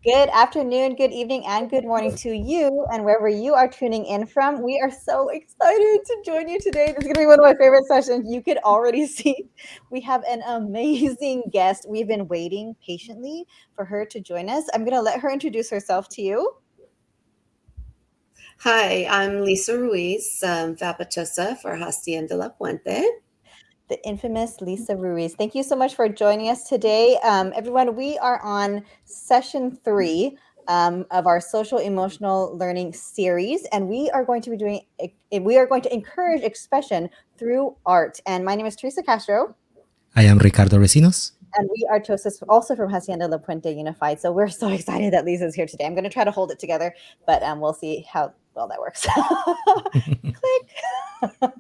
Good afternoon, good evening, and good morning to you, and wherever you are tuning in from. We are so excited to join you today. This is going to be one of my favorite sessions. You could already see we have an amazing guest. We've been waiting patiently for her to join us. I'm going to let her introduce herself to you. Hi, I'm Lisa Ruiz, Vapatosa for Hacienda La Puente. The infamous Lisa Ruiz. Thank you so much for joining us today. Everyone, we are on session 3 of our social emotional learning series, and we are going to encourage expression through art. And my name is Teresa Castro. I am Ricardo Recinos. And we are Tosas, also from Hacienda La Puente Unified. So we're so excited that Lisa's here today. I'm going to try to hold it together, but we'll see how well that works. Click.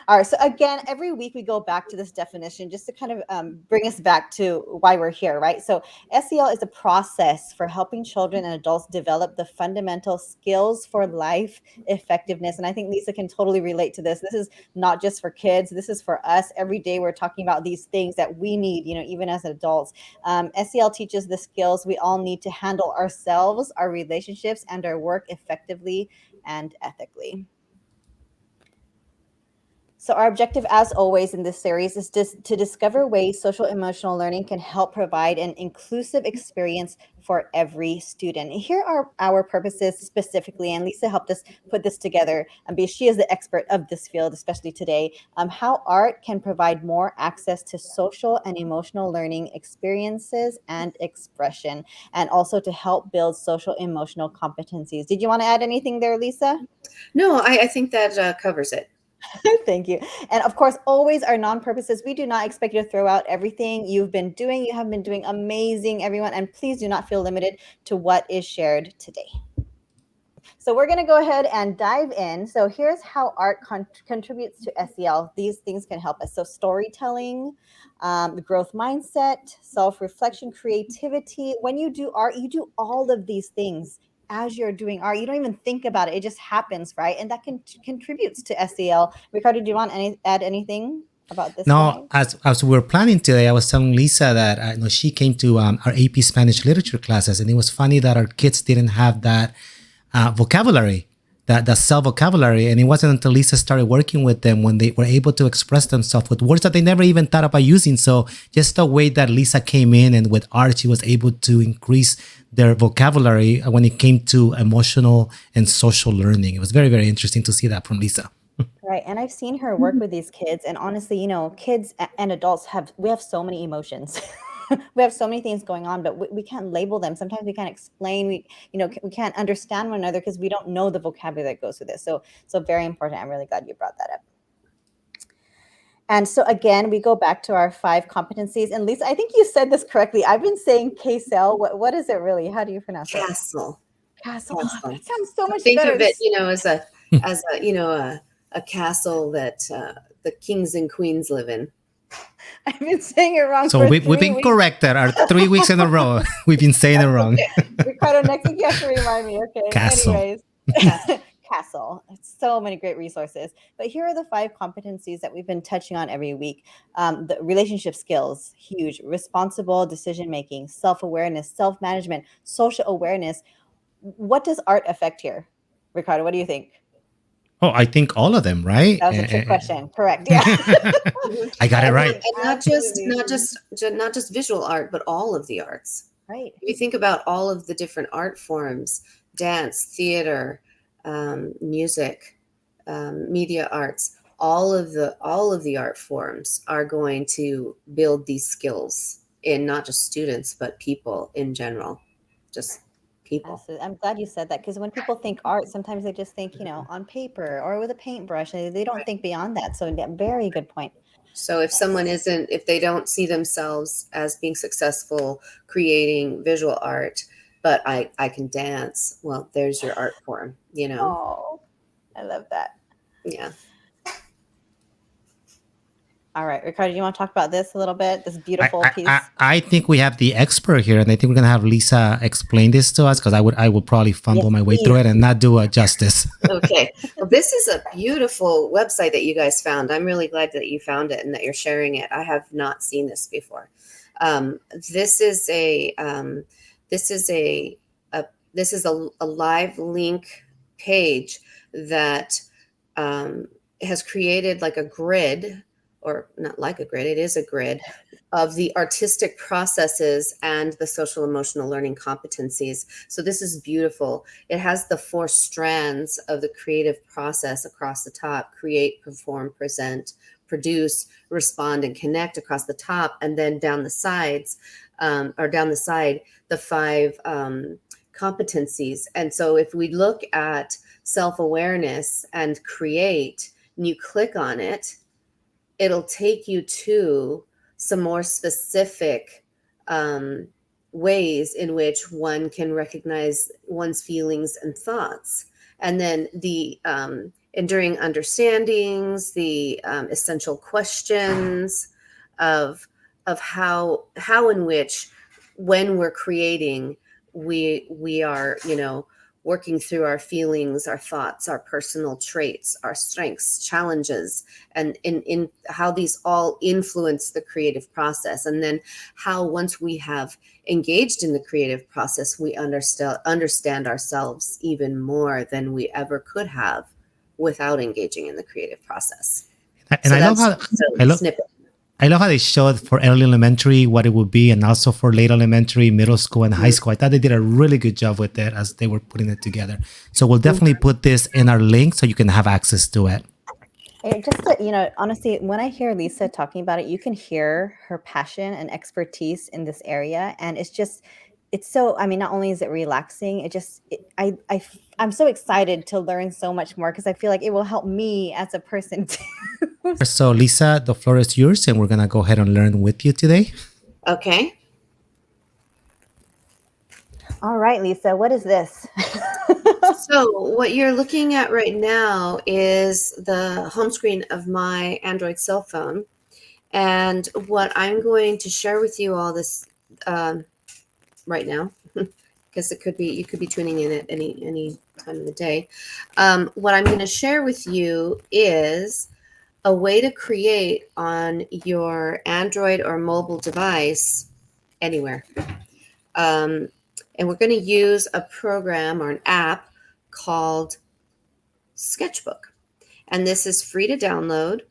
All right. So again, every week we go back to this definition just to kind of bring us back to why we're here, right? So SEL is a process for helping children and adults develop the fundamental skills for life effectiveness. And I think Lisa can totally relate to this. This is not just for kids. This is for us. Every day we're talking about these things that we need, even as adults. SEL teaches the skills we all need to handle ourselves, our relationships, and our work effectively and ethically. So our objective, as always in this series, is just to discover ways social emotional learning can help provide an inclusive experience for every student. Here are our purposes specifically, and Lisa helped us put this together because she is the expert of this field, especially today. How art can provide more access to social and emotional learning experiences and expression, and also to help build social emotional competencies. Did you want to add anything there, Lisa? No, I think that covers it. Thank you. And of course, always our non-purposes. We do not expect you to throw out everything you've been doing. You have been doing amazing, everyone. And please do not feel limited to what is shared today. So we're going to go ahead and dive in. So here's how art contributes to SEL. These things can help us. So storytelling, the growth mindset, self-reflection, creativity. When you do art, you do all of these things as you're doing art. You don't even think about it. It just happens, right? And that contributes to SEL. Ricardo, do you want to add anything about this? No, as we were planning today, I was telling Lisa that she came to our AP Spanish literature classes, and it was funny that our kids didn't have that vocabulary, that self vocabulary. And it wasn't until Lisa started working with them when they were able to express themselves with words that they never even thought about using. So just the way that Lisa came in and with art, she was able to increase their vocabulary when it came to emotional and social learning. It was very, very interesting to see that from Lisa. Right. And I've seen her work with these kids. And honestly, kids and adults have so many emotions. We have so many things going on, but we can't label them. Sometimes we can't explain. We can't understand one another because we don't know the vocabulary that goes with this. So very important. I'm really glad you brought that up. And so again, we go back to our 5 competencies. And Lisa, I think you said this correctly. I've been saying K-cell. What is it really? How do you pronounce it? Castle. Castle. Oh, that sounds so much Think better. of it, as a castle that the kings and queens live in. I've been saying it wrong. So we've been corrected. Our 3 weeks in a row, we've been saying it wrong. Ricardo, next week you have to remind me. Okay. Castle. Anyways. Castle. So many great resources. But here are the 5 competencies that we've been touching on every week. The relationship skills, huge. Responsible decision making, self-awareness, self-management, social awareness. What does art affect here? Ricardo, what do you think? Oh, I think all of them, right? That was a trick question. Correct. Yeah. I got it right. And not just visual art, but all of the arts. Right. If you think about all of the different art forms, dance, theater, music, media arts, all of the art forms are going to build these skills in not just students, but people in general. Just people. Absolutely. I'm glad you said that, because when people think art, sometimes they just think, on paper or with a paintbrush. They don't think beyond that. So very good point. So if they don't see themselves as being successful creating visual art, but I can dance, well, there's your art form, Oh, I love that. Yeah. All right, Ricardo, do you want to talk about this a little bit? This beautiful piece. I think we have the expert here, and I think we're gonna have Lisa explain this to us, because I would probably fumble my way through it and not do it justice. Okay. Well, this is a beautiful website that you guys found. I'm really glad that you found it and that you're sharing it. I have not seen this before. This is This is a live link page that has created like a grid, or not like a grid, it is a grid of the artistic processes and the social emotional learning competencies. So this is beautiful. It has the 4 strands of the creative process across the top: create, perform, present, produce, respond, and connect across the top. And then down the sides, or down the side, the 5 competencies. And so if we look at self-awareness and create, and you click on it, it'll take you to some more specific ways in which one can recognize one's feelings and thoughts. And then the enduring understandings, the essential questions of how in which, when we're creating, we are, working through our feelings, our thoughts, our personal traits, our strengths, challenges, and in how these all influence the creative process. And then how, once we have engaged in the creative process, we understand ourselves even more than we ever could have without engaging in the creative process. And So I love that's how a snippet. I love how they showed for early elementary what it would be, and also for late elementary, middle school, and high school. I thought they did a really good job with it as they were putting it together. So we'll definitely put this in our link so you can have access to it. Honestly, when I hear Lisa talking about it, you can hear her passion and expertise in this area. And it's so, not only is it relaxing, I'm so excited to learn so much more, because I feel like it will help me as a person too. So Lisa, the floor is yours, and we're going to go ahead and learn with you today. Okay. All right, Lisa, what is this? So what you're looking at right now is the home screen of my Android cell phone. And what I'm going to share with you all this right now, because you could be tuning in at any time of the day. What I'm going to share with you is a way to create on your Android or mobile device anywhere. And we're going to use a program or an app called Sketchbook. And this is free to download.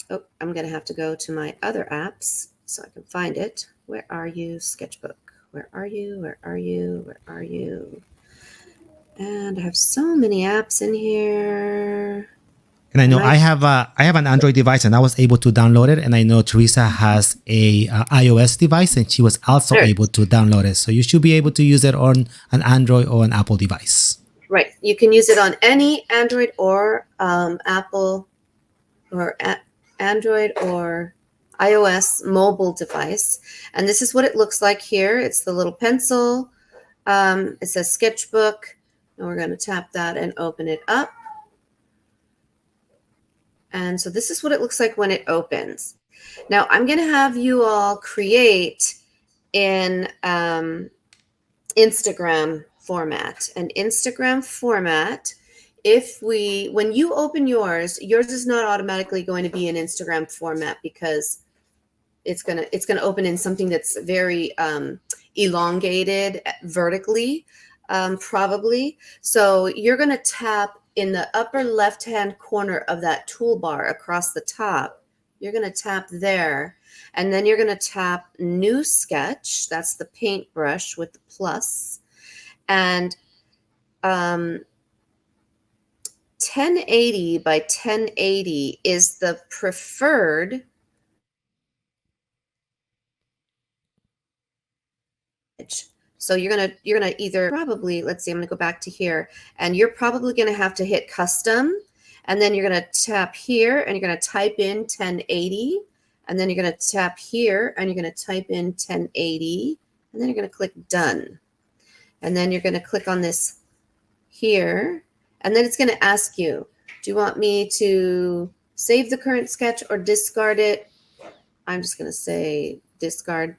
Oh, I'm going to have to go to my other apps so I can find it. Where are you, Sketchbook? Where are you? Where are you? Where are you? And I have so many apps in here. And I know I have an Android device, and I was able to download it. And I know Teresa has a iOS device, and she was also able to download it. So you should be able to use it on an Android or an Apple device. Right. You can use it on any Android or Apple or Android or iOS mobile device. And this is what it looks like here. It's the little pencil. It says Sketchbook. And we're going to tap that and open it up. And so this is what it looks like when it opens. Now I'm going to have you all create in Instagram format. An Instagram format, when you open yours is not automatically going to be in Instagram format, because it's going to open in something that's very elongated vertically, probably. So you're going to tap in the upper left-hand corner of that toolbar across the top. You're going to tap there, and then you're going to tap New Sketch. That's the paintbrush with the plus. And 1080 by 1080 is the preferred. So you're gonna either probably, let's see, I'm gonna go back to here, and you're probably gonna have to hit custom, and then you're gonna tap here, and you're gonna type in 1080, and then you're gonna tap here, and you're gonna type in 1080, and then you're gonna click done, and then you're gonna click on this here, and then it's gonna ask you, do you want me to save the current sketch or discard it? I'm just gonna say discard.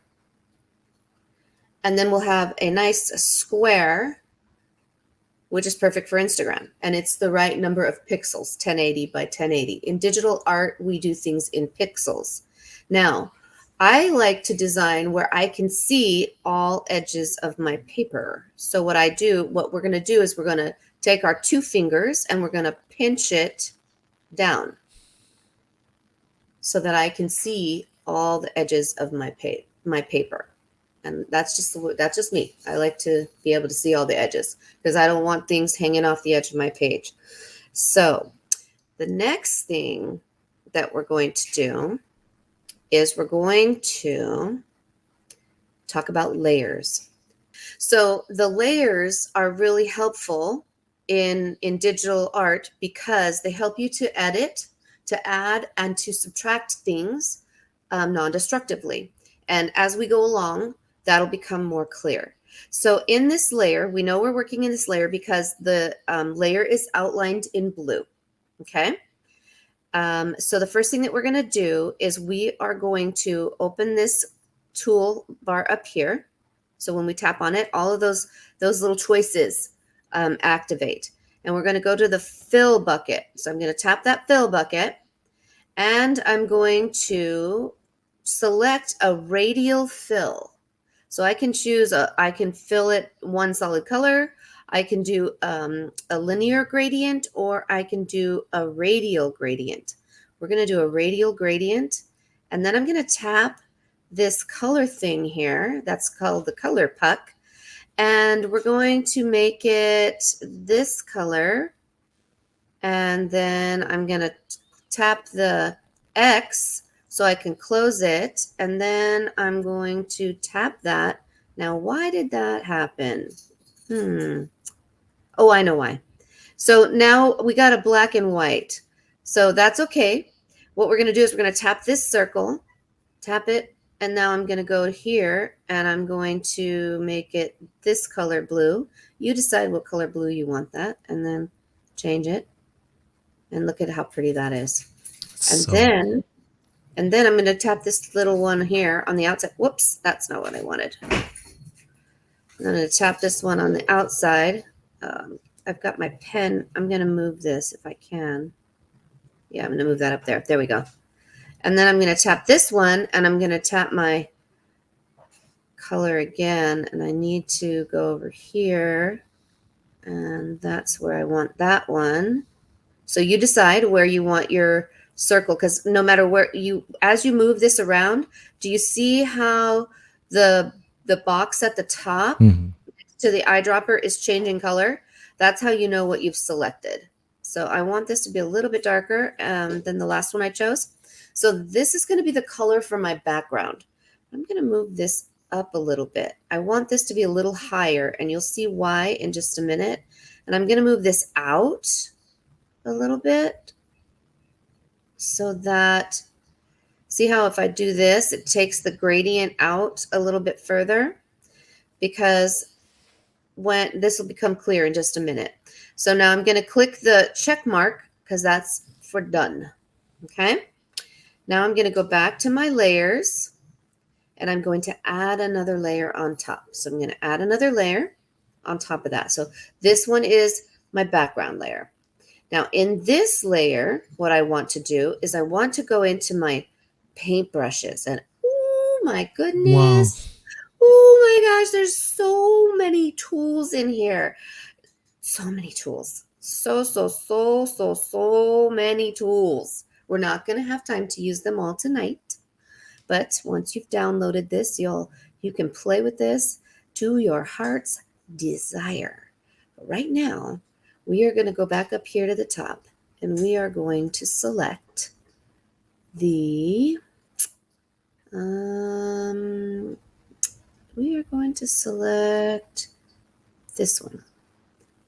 And then we'll have a nice square, which is perfect for Instagram. And it's the right number of pixels, 1080 by 1080. In digital art, we do things in pixels. Now, I like to design where I can see all edges of my paper. So what we're going to do is we're going to take our 2 fingers and we're going to pinch it down so that I can see all the edges of my paper. And that's just me. I like to be able to see all the edges because I don't want things hanging off the edge of my page. So the next thing that we're going to do is we're going to talk about layers. So the layers are really helpful in digital art because they help you to edit, to add, and to subtract things non-destructively. And as we go along, that'll become more clear. So in this layer, we know we're working in this layer because the layer is outlined in blue. Okay. So the first thing that we're going to do is we are going to open this tool bar up here. So when we tap on it, all of those little choices activate. And we're going to go to the fill bucket. So I'm going to tap that fill bucket and I'm going to select a radial fill. So I can choose, I can fill it one solid color. I can do a linear gradient or I can do a radial gradient. We're going to do a radial gradient. And then I'm going to tap this color thing here. That's called the color puck. And we're going to make it this color. And then I'm going to tap the X so I can close it. And then I'm going to tap that. Now, why did that happen? Oh, I know why. So now we got a black and white. So that's okay. What we're going to do is we're going to tap this circle, tap it, and now I'm going to go here and I'm going to make it this color blue. You decide what color blue you want that and then change it. And look at how pretty that is. And then I'm going to tap this little one here on the outside. Whoops, that's not what I wanted. I'm going to tap this one on the outside. I've got my pen. I'm going to move this if I can. Yeah, I'm going to move that up there. There we go. And then I'm going to tap this one and I'm going to tap my color again. And I need to go over here. And that's where I want that one. So you decide where you want your circle, because no matter where as you move this around, do you see how the box at the top next to the eyedropper is changing color? That's how you know what you've selected. So I want this to be a little bit darker than the last one I chose. So this is going to be the color for my background. I'm going to move this up a little bit. I want this to be a little higher, and you'll see why in just a minute. And I'm going to move this out a little bit so that, see how if I do this, it takes the gradient out a little bit further, because when this will become clear in just a minute. So now I'm going to click the check mark because that's for done. Okay. Now I'm going to go back to my layers and I'm going to add another layer on top. So I'm going to add another layer on top of that. So this one is my background layer. Now in this layer, what I want to do is I want to go into my paintbrushes, and oh my goodness. Wow. Oh my gosh, there's so many tools in here. So many tools. So many tools. We're not going to have time to use them all tonight. But once you've downloaded this, you can play with this to your heart's desire. But right now, we are going to go back up here to the top, and we are going to select the we are going to select this one.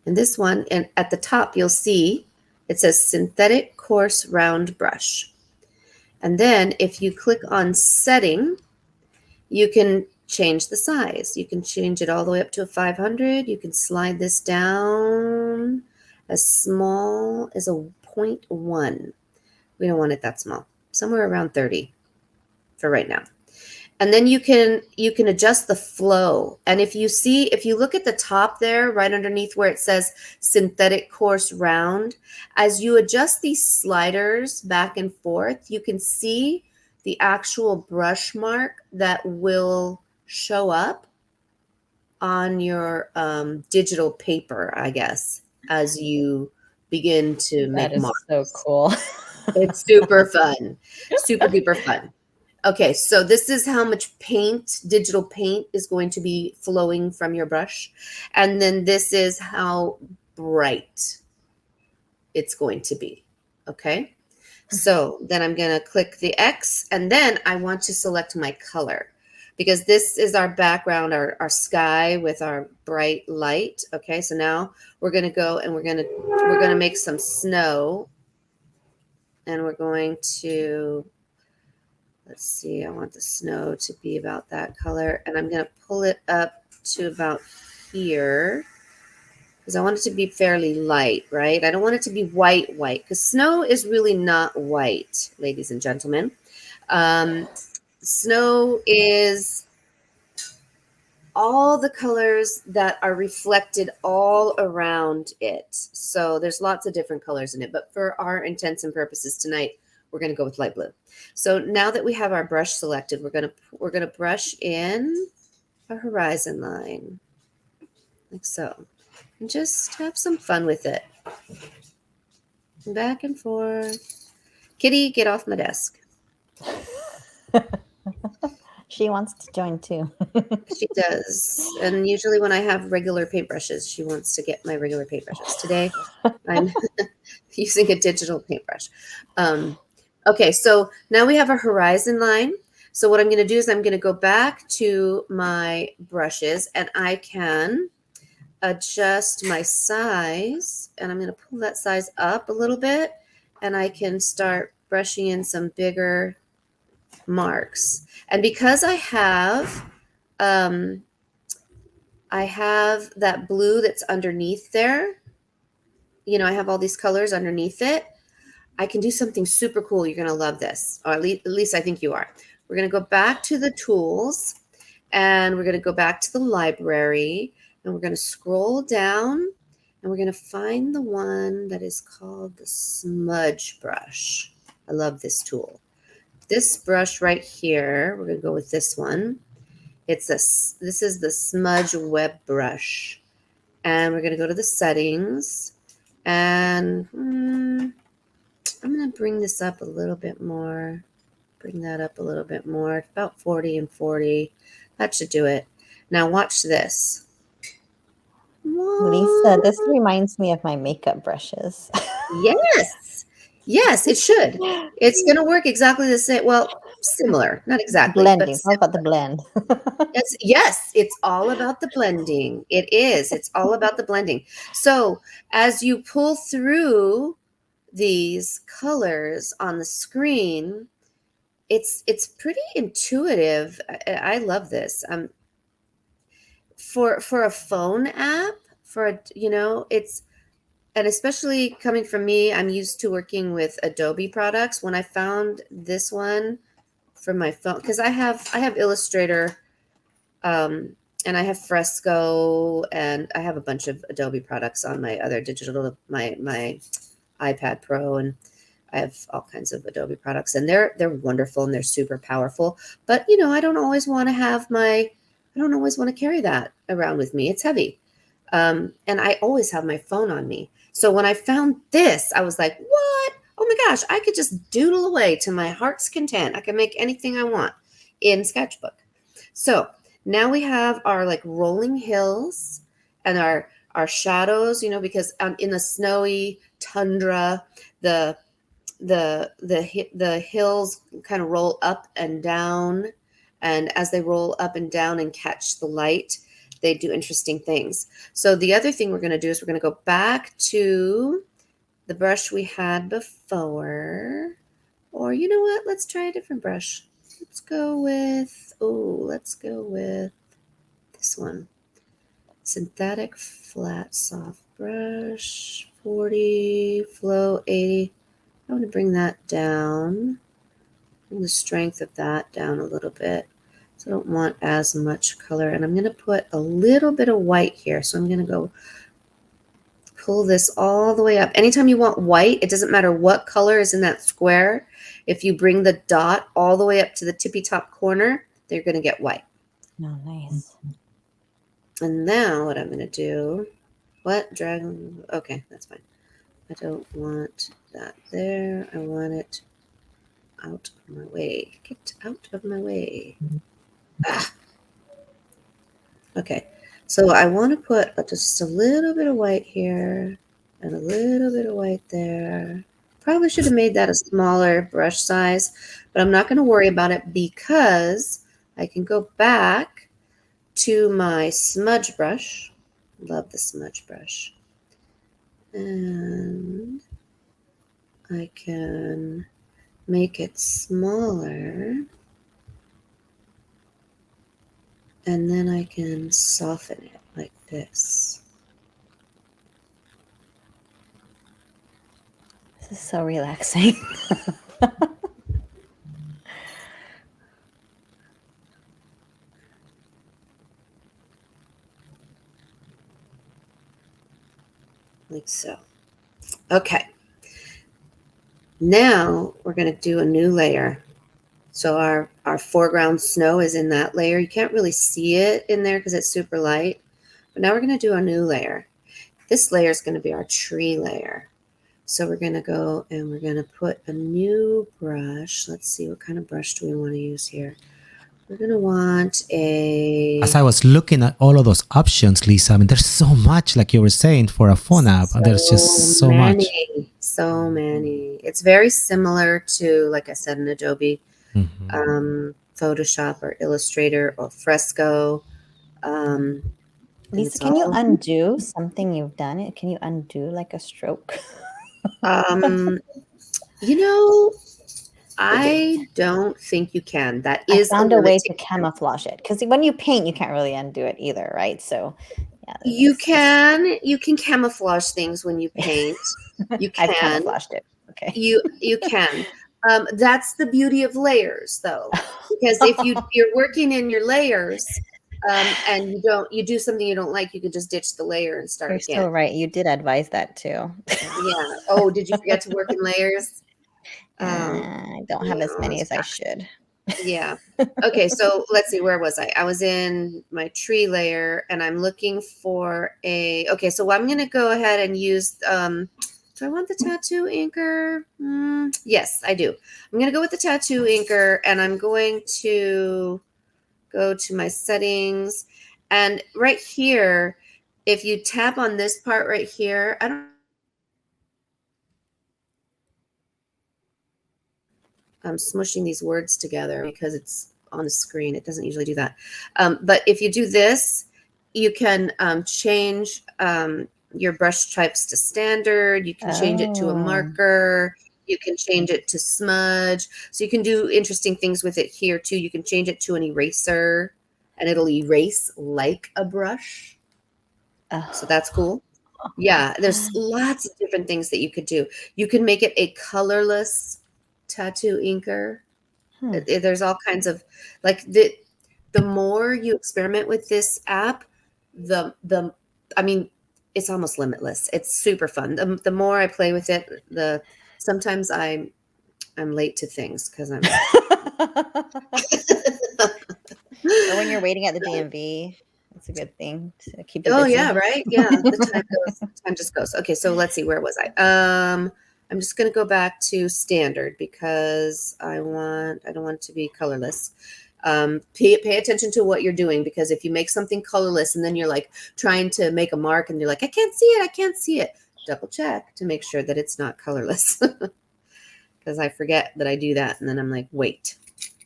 And this one, and at the top, you'll see it says Synthetic Coarse Round Brush. And then if you click on Setting, you can change the size. You can change it all the way up to a 500. You can slide this down as small as a 0.1. We don't want it that small. Somewhere around 30 for right now. And then you can adjust the flow. And if you look at the top there, right underneath where it says Synthetic Coarse Round, as you adjust these sliders back and forth, you can see the actual brush mark that will show up on your digital paper, I guess, as you begin to make That is marks. so cool. It's super fun, super duper fun. Okay, so this is how much paint, digital paint, is going to be flowing from your brush. And then this is how bright it's going to be. Okay, so then I'm going to click the X, and then I want to select my color, because this is our background, our sky with our bright light. Okay, so now we're going to go and we're going to make some snow, and we're going to, let's see, I want the snow to be about that color, and I'm going to pull it up to about here, because I want it to be fairly light, right? I don't want it to be white, because snow is really not white, ladies and gentlemen. Snow is all the colors that are reflected all around it. So there's lots of different colors in it, but for our intents and purposes tonight, we're going to go with light blue. So now that we have our brush selected, we're going to brush in a horizon line, like so, and just have some fun with it. Back and forth. Kitty, get off my desk. She wants to join too. She does. And usually when I have regular paintbrushes, she wants to get my regular paintbrushes. Today, I'm using a digital paintbrush. Okay, so now we have a horizon line. So what I'm going to do is I'm going to go back to my brushes, and I can adjust my size, and I'm going to pull that size up a little bit, and I can start brushing in some bigger marks. And because I have that blue that's underneath there, you know, I have all these colors underneath it, I can do something super cool. You're going to love this, or at least I think you are. We're going to go back to the tools, and we're going to go back to the library, and we're going to scroll down, and we're going to find the one that is called the Smudge Brush. I love this tool. This brush right here, we're going to go with this one. This is the Smudge Web Brush. And we're going to go to the settings, and I'm going to bring this up a little bit more. Bring that up a little bit more, about 40 and 40. That should do it. Now watch this. Lisa, this reminds me of my makeup brushes. Yes. Yes, it should. It's going to work exactly the same. Well, similar, not exactly. Blending. But How about the blend? yes, it's all about the blending. It is. It's all about the blending. So as you pull through these colors on the screen, it's pretty intuitive. I love this. For a phone app, it's, and especially coming from me, I'm used to working with Adobe products. When I found this one for my phone, because I have Illustrator, and I have Fresco, and I have a bunch of Adobe products on my other digital, my iPad Pro, and I have all kinds of Adobe products, and they're wonderful and they're super powerful. But I don't always want to carry that around with me. It's heavy, and I always have my phone on me. So when I found this, I was like, "What? Oh my gosh! I could just doodle away to my heart's content. I can make anything I want in Sketchbook." So now we have our like rolling hills and our shadows. Because in the snowy tundra, the hills kind of roll up and down, and as they roll up and down and catch the light, they do interesting things. So the other thing we're going to do is we're going to go back to the brush we had before, or you know what, let's try a different brush. Let's go with this one, synthetic flat soft brush, 40, flow 80. I want to bring that down, bring the strength of that down a little bit. So I don't want as much color. And I'm going to put a little bit of white here. So I'm going to go pull this all the way up. Anytime you want white, it doesn't matter what color is in that square. If you bring the dot all the way up to the tippy top corner, they're going to get white. Oh, nice. And now what I'm going to do, okay, that's fine. I don't want that there. I want it out of my way. Get out of my way. Ah. Okay, so I want to put just a little bit of white here and a little bit of white there. Probably should have made that a smaller brush size, but I'm not going to worry about it because I can go back to my smudge brush. Love the smudge brush. And I can make it smaller. And then I can soften it like this. This is so relaxing. Like so. Okay. Now we're going to do a new layer. So our foreground snow is in that layer. You can't really see it in there because it's super light. But now we're going to do a new layer. This layer is going to be our tree layer. So we're going to go and we're going to put a new brush. Let's see, what kind of brush do we want to use here? We're going to want a... As I was looking at all of those options, Lisa, I mean, there's so much, like you were saying, for a phone app. There's just so much. So many. It's very similar to, like I said, an Adobe Photoshop or Illustrator or Fresco. Lisa, can you undo something you've done? Can you undo like a stroke? You know, I don't think you can. That is I found a way to camouflage it, because when you paint, you can't really undo it either, right? So yeah, you can camouflage things when you paint. You can. I've camouflaged it. Okay. You can. That's the beauty of layers, though, because if you're working in your layers and you do something you don't like, you could just ditch the layer and start again. You're so right. You did advise that too. Yeah. Oh, did you forget to work in layers? I don't have as many as I should. Yeah. Okay, so let's see, where was I? I was in my tree layer and I'm looking for okay, so I'm going to go ahead and use, do I want the tattoo inker? Yes, I do. I'm going to go with the tattoo inker and I'm going to go to my settings. And right here, if you tap on this part right here, I'm smushing these words together because it's on the screen. It doesn't usually do that. But if you do this, you can change your brush types to standard. You can change it to a marker. You can change it to smudge. So you can do interesting things with it here too. You can change it to an eraser and it'll erase like a brush. So that's cool. Yeah, there's lots of different things that you could do. You can make it a colorless tattoo inker. There's all kinds of, like, the more you experiment with this app, I mean, it's almost limitless. It's super fun. The more I play with it, sometimes I'm late to things because I'm or when you're waiting at the DMV. That's a good thing to keep you busy. Yeah, right. Yeah, the time just goes. Okay, so let's see, where was I? I'm just going to go back to standard because I don't want it to be colorless. Pay attention to what you're doing, because if you make something colorless and then you're like trying to make a mark and you're like, I can't see it. Double check to make sure that it's not colorless, because I forget that I do that. And then I'm like, wait,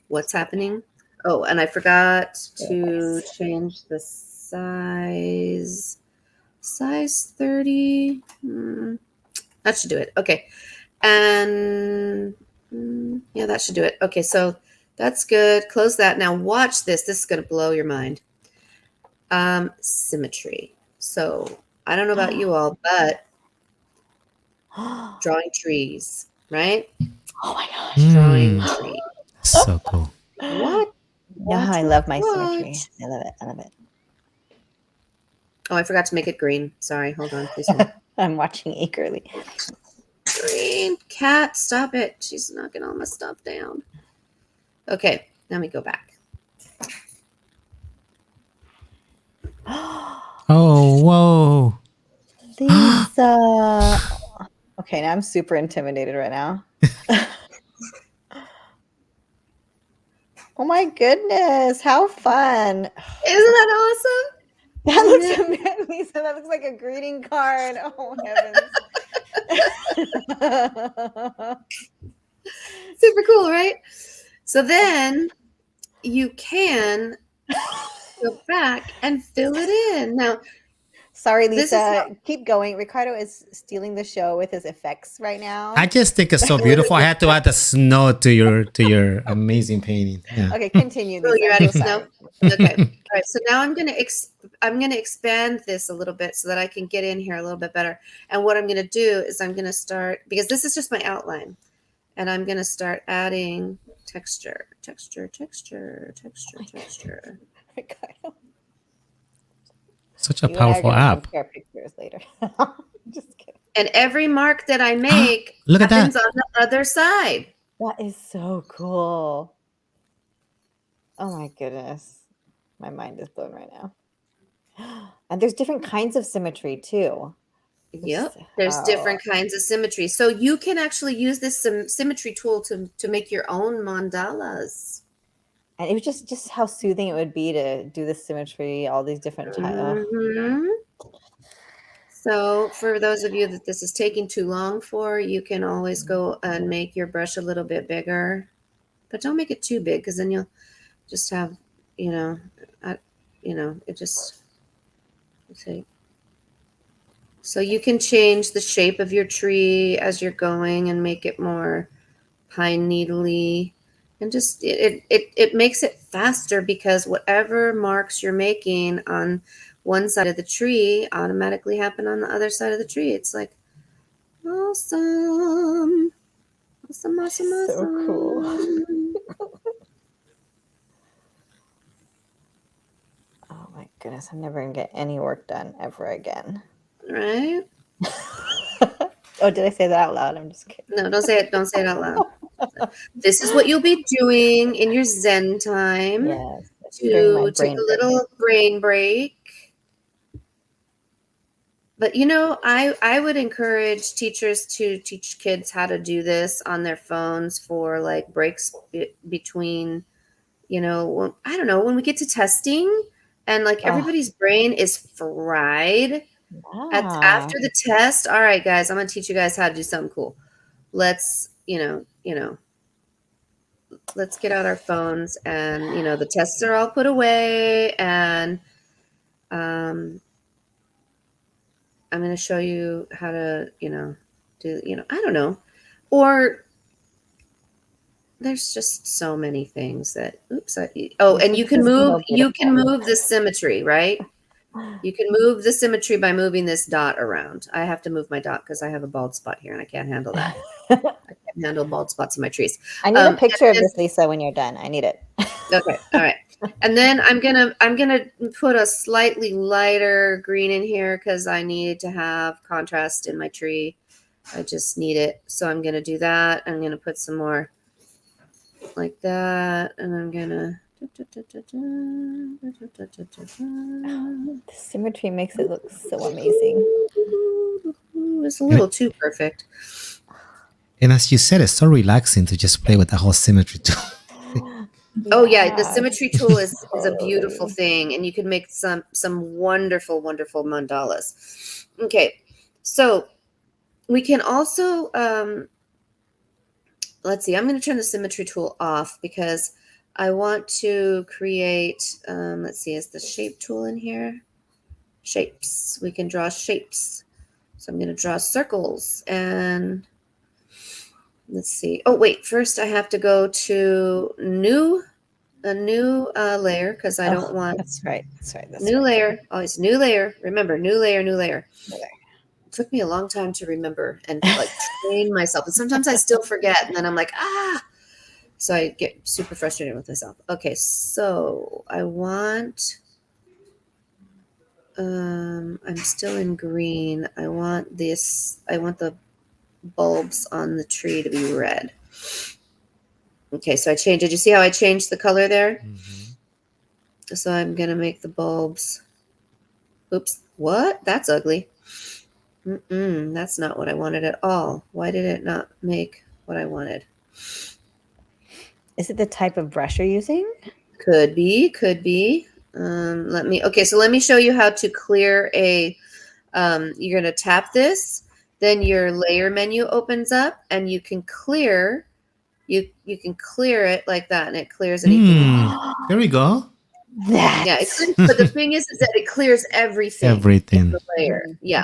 what's happening? Oh, and I forgot to change the size 30. That should do it. Okay. And yeah, that should do it. Okay, so that's good. Close that. Now watch this. This is going to blow your mind. Symmetry. So I don't know about you all, but drawing trees, right? Oh my gosh. Drawing trees. So cool. What? Yeah, I love my symmetry. I love it. I love it. Oh, I forgot to make it green. Sorry. Hold on, please. I'm watching eagerly. Green cat, stop it. She's knocking all my stuff down. Okay, let me go back. Oh, whoa. Lisa. Okay, now I'm super intimidated right now. Oh my goodness, how fun. Isn't that awesome? That looks Lisa, that looks like a greeting card. Oh heavens. Super cool, right? So then you can go back and fill it in. Now, sorry, this is Lisa. Keep going. Ricardo is stealing the show with his effects right now. I just think it's so beautiful. I had to add the snow to your amazing painting. Yeah. Okay, continue, Oh, Lisa. you're I'm adding so snow? sorry. Okay. All right. So now I'm gonna expand this a little bit so that I can get in here a little bit better. And what I'm gonna do is I'm gonna start, because this is just my outline, and I'm gonna start adding texture. Ricardo. Such a You and I are powerful gonna app. compare pictures later. Just kidding. And every mark that I make Look at happens that. on the other side. That is so cool. Oh my goodness. My mind is blown right now. And there's different kinds of symmetry too. Yep. There's different kinds of symmetry. So you can actually use this symmetry tool to make your own mandalas. And it was just how soothing it would be to do the symmetry, all these different types. So for those of you that this is taking too long for, you can always go and make your brush a little bit bigger, but don't make it too big, because then you'll just have, it just, let's see. So you can change the shape of your tree as you're going and make it more pine needly, and just it makes it faster, because whatever marks you're making on one side of the tree automatically happen on the other side of the tree. It's like awesome. So cool. Oh my goodness, I'm never gonna get any work done ever again. Right? Oh, did I say that out loud? I'm just kidding. No, don't say it. Don't say it out loud. This is what you'll be doing in your Zen time. Yes. To take a little brain break. But I would encourage teachers to teach kids how to do this on their phones for like breaks between, I don't know, when we get to testing and like everybody's brain is fried. After the test, all right, guys, I'm gonna teach you guys how to do something cool. Let's, let's get out our phones, and the tests are all put away, and I'm going to show you how to, do, I don't know. Or there's just so many things that, and you can move the symmetry, right? You can move the symmetry by moving this dot around. I have to move my dot because I have a bald spot here and I can't handle that. I can't handle bald spots in my trees. I need a picture of this, Lisa, when you're done. I need it. Okay. All right. And then I'm gonna put a slightly lighter green in here because I need to have contrast in my tree. I just need it. So I'm gonna do that. I'm gonna put some more like that, and I'm gonna. The symmetry makes it look so amazing. It's a little too perfect. And as you said, it's so relaxing to just play with the whole symmetry tool. Oh yeah, the symmetry tool is a beautiful thing, and you can make some wonderful mandalas. Okay, so we can also let's see. I'm going to turn the symmetry tool off because I want to create. Let's see, is the shape tool in here? Shapes. We can draw shapes. So I'm going to draw circles, and let's see. Oh wait, first I have to go to a new layer because I don't want. That's right. New layer. Always new layer. Remember, new layer. It took me a long time to remember and like train myself. And sometimes I still forget. And then I'm like, So I get super frustrated with myself. Okay, so I want, I'm still in green. I want this, I want the bulbs on the tree to be red. Okay, so I changed. Did you see how I changed the color there? Mm-hmm. So I'm going to make the bulbs. Oops, what? That's ugly. That's not what I wanted at all. Why did it not make what I wanted? Is it the type of brush you're using? Could be, could be. Let me show you how to clear a, you're going to tap this, then your layer menu opens up and you can clear, you can clear it like that and it clears anything. There we go. Yeah, it clears, but the thing is that it clears everything. Everything. In the layer. Yeah.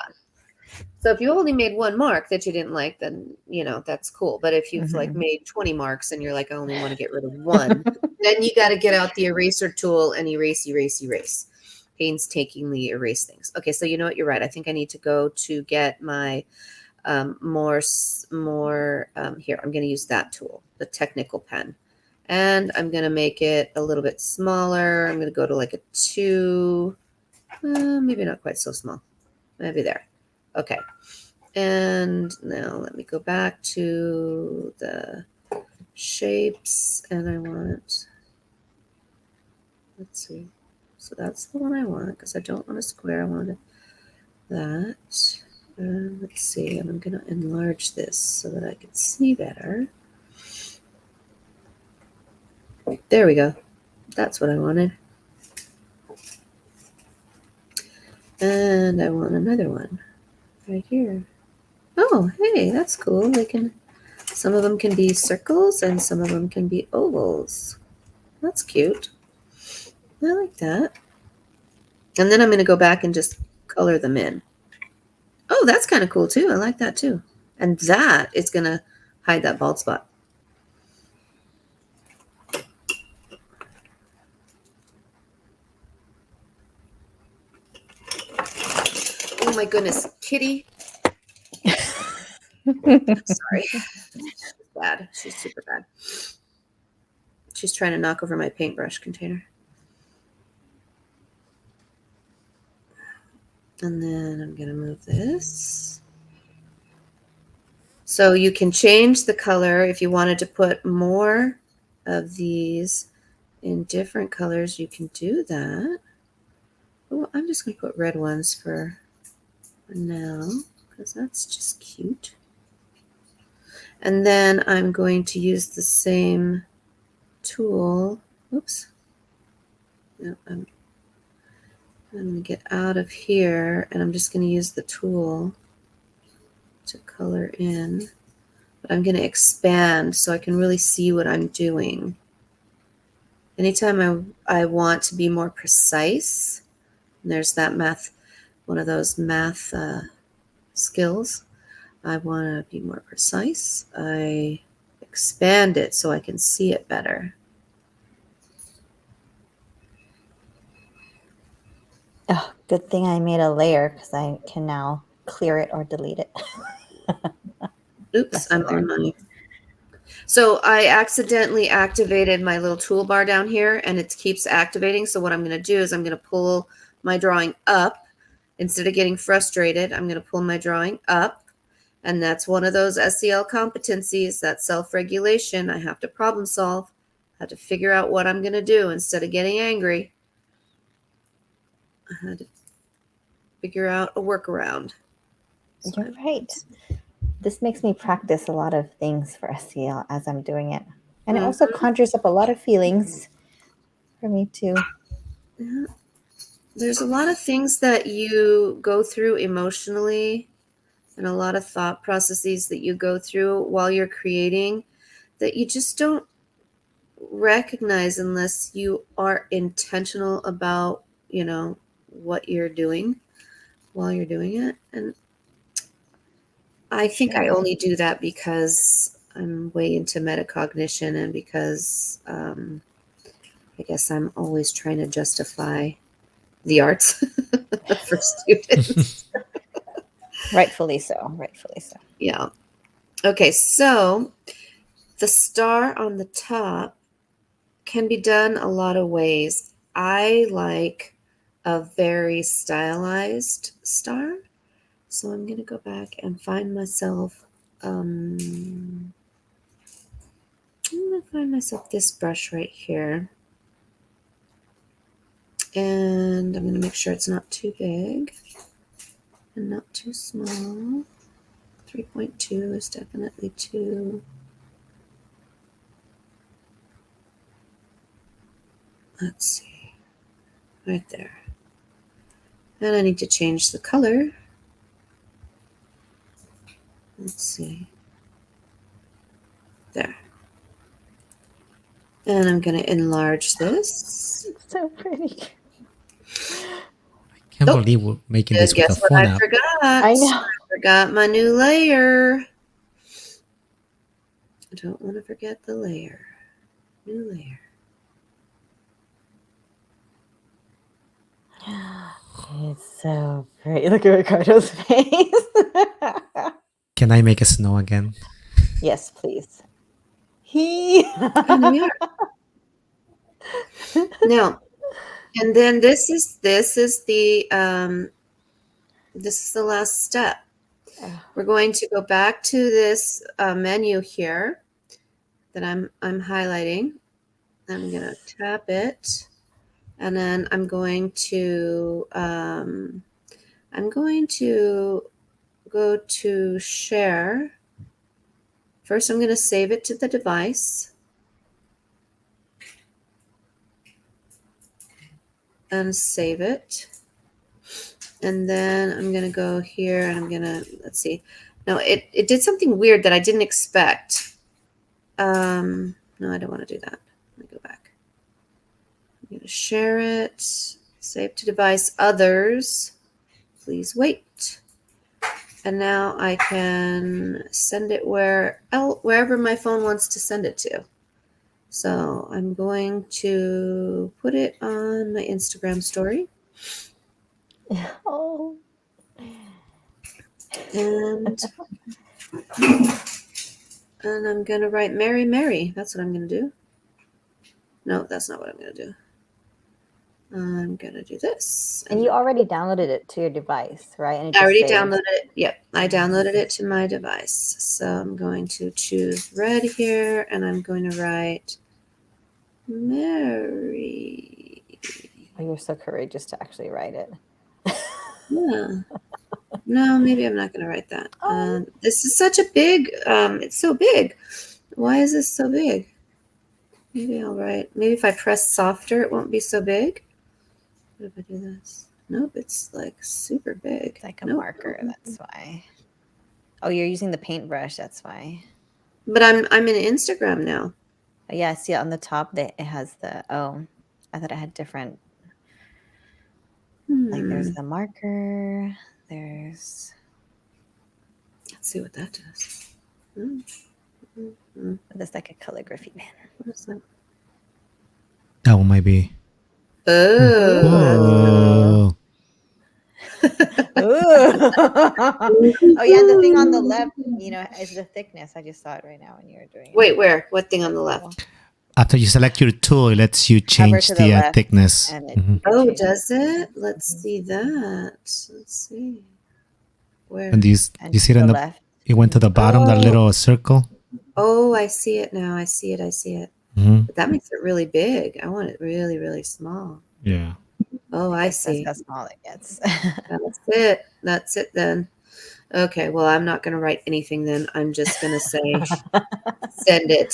So if you only made one mark that you didn't like, then, that's cool. But if you've like made 20 marks and you're like, I only want to get rid of one, then you got to get out the eraser tool and erase. Painstakingly erase things. Okay, so you know what? You're right. I think I need to go to get my more here. I'm going to use that tool, the technical pen. And I'm going to make it a little bit smaller. I'm going to go to like a 2, maybe not quite so small. Maybe there. Okay. And now let me go back to the shapes and I want, let's see. So that's the one I want because I don't want a square. I want that. Let's see. I'm going to enlarge this so that I can see better. There we go. That's what I wanted. And I want another one right here. Oh, hey, that's cool. Some of them can be circles and some of them can be ovals. That's cute. I like that. And then I'm going to go back and just color them in. Oh, that's kind of cool too. I like that too. And that is going to hide that bald spot. Oh my goodness, Kitty. I'm sorry. She's bad. She's super bad. She's trying to knock over my paintbrush container. And then I'm going to move this. So you can change the color if you wanted to put more of these in different colors. You can do that. Oh, I'm just going to put red ones for now because that's just cute. And then I'm going to use the same tool. Oops. No, I'm going to get out of here and I'm just going to use the tool to color in. But I'm going to expand so I can really see what I'm doing. Anytime I want to be more precise, and there's that one of those math skills, I want to be more precise. I expand it so I can see it better. Oh, good thing I made a layer because I can now clear it or delete it. Oops, I'm on my... So I accidentally activated my little toolbar down here and it keeps activating. So what I'm going to do is I'm going to pull my drawing up. Instead of getting frustrated, I'm going to pull my drawing up. And that's one of those SEL competencies, that self-regulation. I have to problem solve. I have to figure out what I'm going to do instead of getting angry. I had to figure out a workaround. You're right. This makes me practice a lot of things for SEL as I'm doing it. And it also conjures up a lot of feelings for me too. Yeah. There's a lot of things that you go through emotionally and a lot of thought processes that you go through while you're creating that you just don't recognize unless you are intentional about, what you're doing while you're doing it. And I think I only do that because I'm way into metacognition and because I guess I'm always trying to justify the arts for students. Rightfully so. Rightfully so. Yeah. Okay, so the star on the top can be done a lot of ways. I like a very stylized star. So I'm going to go back and find myself I'm going to find myself this brush right here. And I'm going to make sure it's not too big and not too small. 3.2 is definitely too. Let's see. Right there. And I need to change the color. Let's see. There. And I'm going to enlarge this. It's so pretty. Can't Nope. believe we're making this with a Guess what phone I app. forgot? I know. I forgot my new layer. I don't want to forget the layer. New layer. It's so pretty. Look at Ricardo's face. Can I make a snow again? Yes, please. He. And there we are. Now, and then this is the last step. We're going to go back to this menu here that I'm highlighting. I'm going to tap it, and then I'm going to go to share. First, I'm going to save it to the device. And save it. And then I'm going to go here and I'm going to, let's see. No, it did something weird that I didn't expect. No, I don't want to do that. Let me go back. I'm going to share it. Save to device, others. Please wait. And now I can send it wherever my phone wants to send it to. So I'm going to put it on my Instagram story. Oh. And I'm going to write Mary, Mary. That's what I'm going to do. No, that's not what I'm going to do. I'm going to do this. And you already downloaded it to your device, right? And it I already just saved. downloaded it. Yep, I downloaded it to my device. So I'm going to choose red here, and I'm going to write Mary. Oh, you're so courageous to actually write it. Yeah. No, maybe I'm not going to write that. Oh. This is such a big, it's so big. Why is this so big? Maybe I'll write, maybe if I press softer, it won't be so big. What if I do this? Nope, it's like super big. It's like a marker, that's why. Oh, you're using the paintbrush, that's why. But I'm in Instagram now. Oh, yeah, I see it on the top that it has the, oh, I thought it had different, like there's the marker, there's. Let's see what that does. That's like a calligraphy pen. What is that? That one might be. Oh. Oh, yeah, and the thing on the left, is the thickness. I just saw it right now when you were doing it. Wait, where? What thing on the left? After you select your tool, it lets you change to the the left, thickness. and it Oh, changes. does it? Let's see that. Let's see. Where? And do you And see it to in the the? left. It went to the bottom, that Oh. little circle. Oh, I see it now. I see it. Mhm. But that makes it really big. I want it really, really small. Yeah. Oh, I see. That's how small it gets. That's it. That's it then. Okay, well, I'm not going to write anything then. I'm just going to say send it.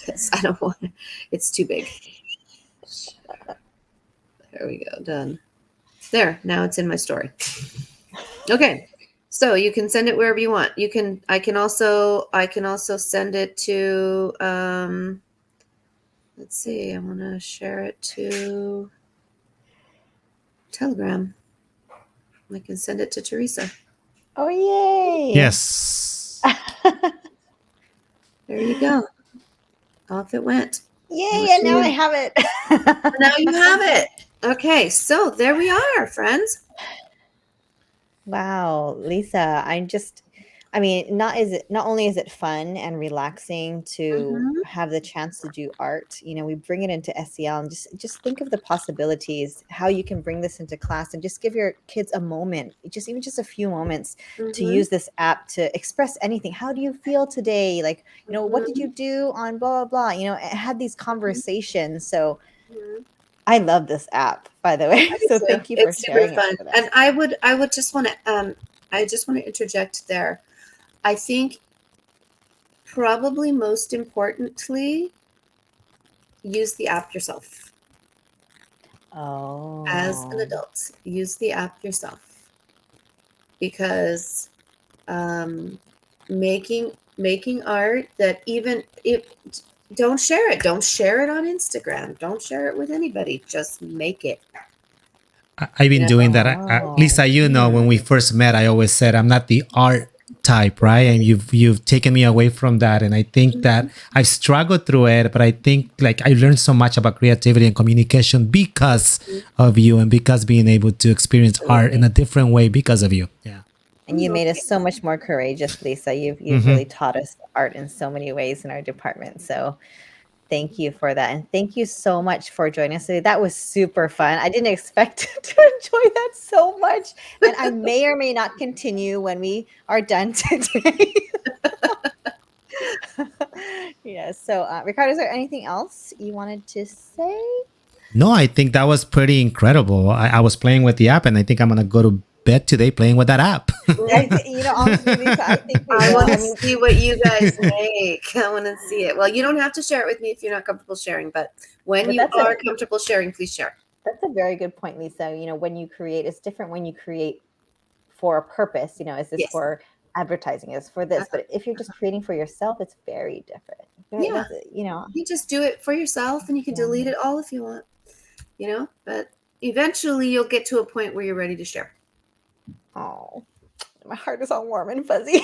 'Cause I don't want it. It's too big. There we go. Done. There. Now it's in my story. Okay. So you can send it wherever you want. I can also send it to let's see, I want to share it to Telegram. I can send it to Teresa. Oh, yay. Yes. There you go. Off it went. Yay, and now I have it. Now you have it. Okay, so there we are, friends. Wow, Lisa, I'm I mean, not only is it fun and relaxing to Mhm. have the chance to do art, we bring it into SEL and just think of the possibilities, how you can bring this into class and just give your kids a moment, even just a few moments to Mhm. use this app to express anything. How do you feel today? Like, what did you do on blah, blah, blah? Had these conversations. So Mhm. I love this app, by the way. I do So too. thank you for It's super sharing it fun. with And us. I would just want to interject there. I think probably most importantly, use the app yourself. As an Oh, adult, use the app yourself, because making art that, even if, don't share it. Don't share it on Instagram. Don't share it with anybody. Just make it. I've been Yeah. doing that. oh, Lisa, when we first met, I always said I'm not the art type, right? And you've taken me away from that, and I think that I've struggled through it, but I think like I learned so much about creativity and communication because of you, and because being able to experience art in absolutely. a different way because of you. Yeah. And you made Okay. us so much more courageous, Lisa. You've Hmm. really taught us art in so many ways in our department. So thank you for that. And thank you so much for joining us today. That was super fun. I didn't expect to enjoy that so much. And I may or may not continue when we are done today. Yes. So, Ricardo, is there anything else you wanted to say? No, I think that was pretty incredible. I was playing with the app, and I think I'm gonna go to bed today playing with that app. Honestly, Lisa, I think we I will. want I to mean, see what you guys make. I want to see it. Well, you don't have to share it with me if you're not comfortable sharing, but when but you are comfortable sharing, please share. that's a very good point, Lisa. When you create, it's different when you create for a purpose. Is this Yes. for advertising? Is for this? Uh-huh. But if you're just creating for yourself, it's very different. Yeah. That's You just do it for yourself, and you can yeah. delete it all if you want, but eventually you'll get to a point where you're ready to share. Oh, my heart is all warm and fuzzy.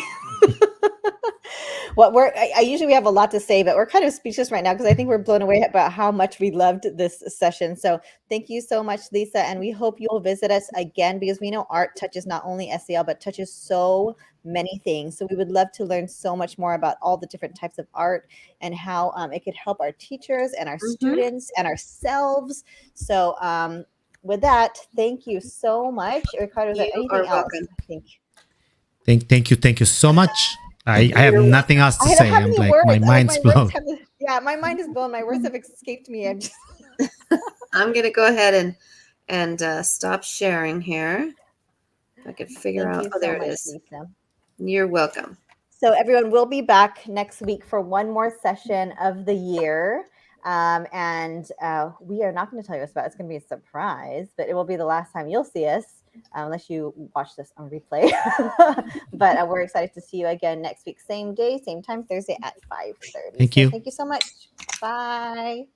Well, I usually we have a lot to say, but we're kind of speechless right now because I think we're blown away about how much we loved this session. So thank you so much, Lisa, and we hope you'll visit us again because we know art touches not only SEL but touches so many things. So we would love to learn so much more about all the different types of art and how it could help our teachers and our Mm-hmm. students and ourselves. So with that, thank you so much, Ricardo. Is there You anything are else? welcome. I think. Thank you so much. I have You're nothing else to I don't say. have I'm any like my words. mind's My words blown. have, yeah, my mind is blown. My words have escaped me. I'm gonna go ahead and stop sharing here. If I could figure Thank out. you Oh, so there it much, is. Lisa. You're welcome. So everyone will be back next week for one more session of the year. And we are not going to tell you what's about. It's going to be a surprise, but it will be the last time you'll see us unless you watch this on replay. But we're excited to see you again next week, same day, same time, Thursday at 5:30. Thank So you. thank you so much. Bye.